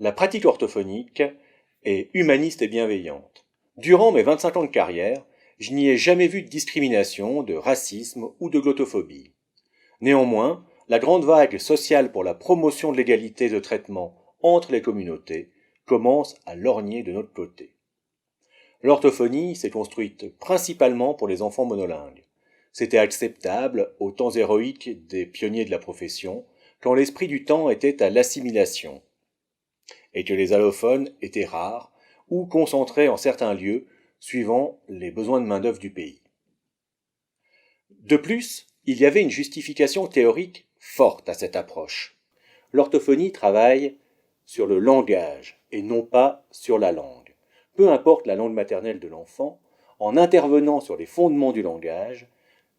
La pratique orthophonique est humaniste et bienveillante. Durant mes 25 ans de carrière, je n'y ai jamais vu de discrimination, de racisme ou de glottophobie. Néanmoins, la grande vague sociale pour la promotion de l'égalité de traitement entre les communautés commence à lorgner de notre côté. L'orthophonie s'est construite principalement pour les enfants monolingues. C'était acceptable aux temps héroïques des pionniers de la profession, quand l'esprit du temps était à l'assimilation, et que les allophones étaient rares ou concentrés en certains lieux, suivant les besoins de main-d'œuvre du pays. De plus, il y avait une justification théorique forte à cette approche. L'orthophonie travaille sur le langage et non pas sur la langue. Peu importe la langue maternelle de l'enfant, en intervenant sur les fondements du langage,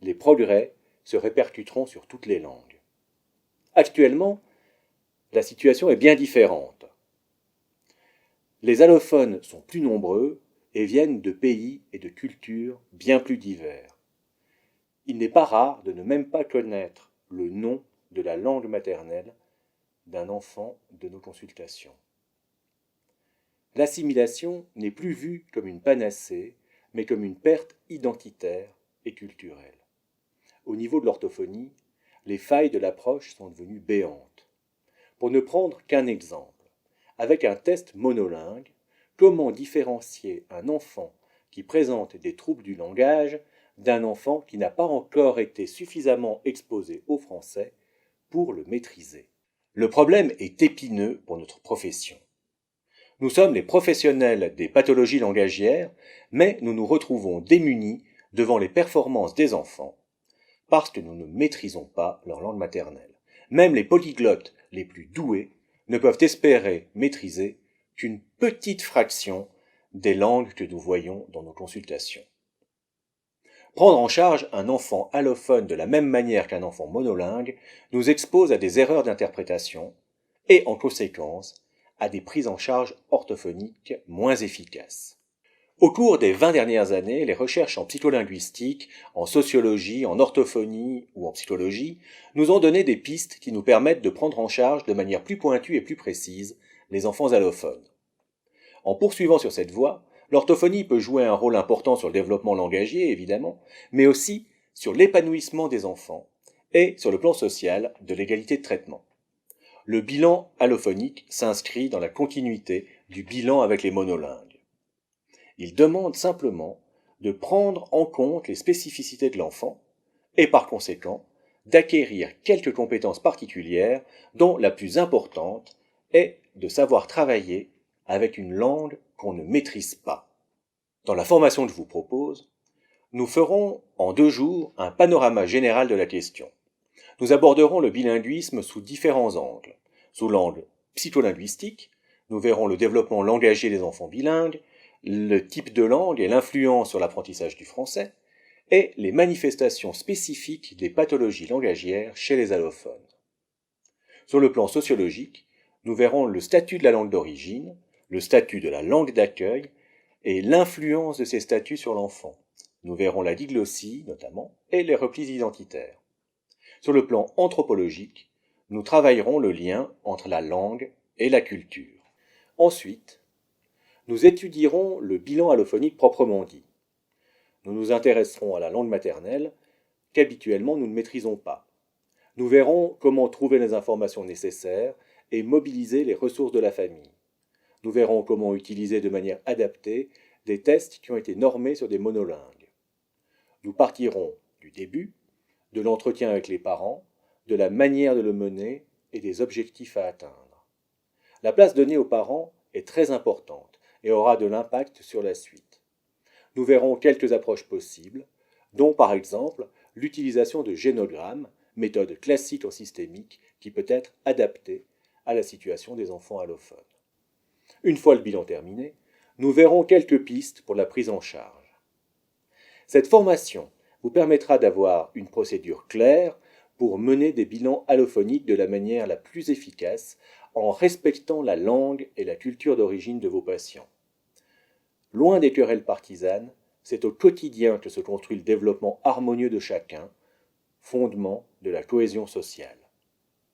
les progrès se répercuteront sur toutes les langues. Actuellement, la situation est bien différente. Les allophones sont plus nombreux et viennent de pays et de cultures bien plus divers. Il n'est pas rare de ne même pas connaître le nom de la langue maternelle d'un enfant de nos consultations. L'assimilation n'est plus vue comme une panacée, mais comme une perte identitaire et culturelle. Au niveau de l'orthophonie, les failles de l'approche sont devenues béantes. Pour ne prendre qu'un exemple, avec un test monolingue, comment différencier un enfant qui présente des troubles du langage d'un enfant qui n'a pas encore été suffisamment exposé au français pour le maîtriser? Le problème est épineux pour notre profession. Nous sommes les professionnels des pathologies langagières, mais nous nous retrouvons démunis devant les performances des enfants, parce que nous ne maîtrisons pas leur langue maternelle. Même les polyglottes les plus doués ne peuvent espérer maîtriser qu'une petite fraction des langues que nous voyons dans nos consultations. Prendre en charge un enfant allophone de la même manière qu'un enfant monolingue nous expose à des erreurs d'interprétation et, en conséquence, à des prises en charge orthophoniques moins efficaces. Au cours des 20 dernières années, les recherches en psycholinguistique, en sociologie, en orthophonie ou en psychologie nous ont donné des pistes qui nous permettent de prendre en charge de manière plus pointue et plus précise les enfants allophones. En poursuivant sur cette voie, l'orthophonie peut jouer un rôle important sur le développement langagier, évidemment, mais aussi sur l'épanouissement des enfants et sur le plan social de l'égalité de traitement. Le bilan allophonique s'inscrit dans la continuité du bilan avec les monolingues. Il demande simplement de prendre en compte les spécificités de l'enfant et par conséquent d'acquérir quelques compétences particulières dont la plus importante est de savoir travailler avec une langue qu'on ne maîtrise pas. Dans la formation que je vous propose, nous ferons en 2 jours un panorama général de la question. Nous aborderons le bilinguisme sous différents angles. Sous l'angle psycholinguistique, nous verrons le développement langagier des enfants bilingues, le type de langue et l'influence sur l'apprentissage du français, et les manifestations spécifiques des pathologies langagières chez les allophones. Sur le plan sociologique, nous verrons le statut de la langue d'origine, le statut de la langue d'accueil et l'influence de ces statuts sur l'enfant. Nous verrons la diglossie, notamment, et les replis identitaires. Sur le plan anthropologique, nous travaillerons le lien entre la langue et la culture. Ensuite, nous étudierons le bilan allophonique proprement dit. Nous nous intéresserons à la langue maternelle qu'habituellement nous ne maîtrisons pas. Nous verrons comment trouver les informations nécessaires et mobiliser les ressources de la famille. Nous verrons comment utiliser de manière adaptée des tests qui ont été normés sur des monolingues. Nous partirons du début, de l'entretien avec les parents, de la manière de le mener et des objectifs à atteindre. La place donnée aux parents est très importante et aura de l'impact sur la suite. Nous verrons quelques approches possibles, dont par exemple l'utilisation de génogrammes, méthode classique en systémique qui peut être adaptée à la situation des enfants allophones. Une fois le bilan terminé, nous verrons quelques pistes pour la prise en charge. Cette formation vous permettra d'avoir une procédure claire pour mener des bilans allophoniques de la manière la plus efficace en respectant la langue et la culture d'origine de vos patients. Loin des querelles partisanes, c'est au quotidien que se construit le développement harmonieux de chacun, fondement de la cohésion sociale.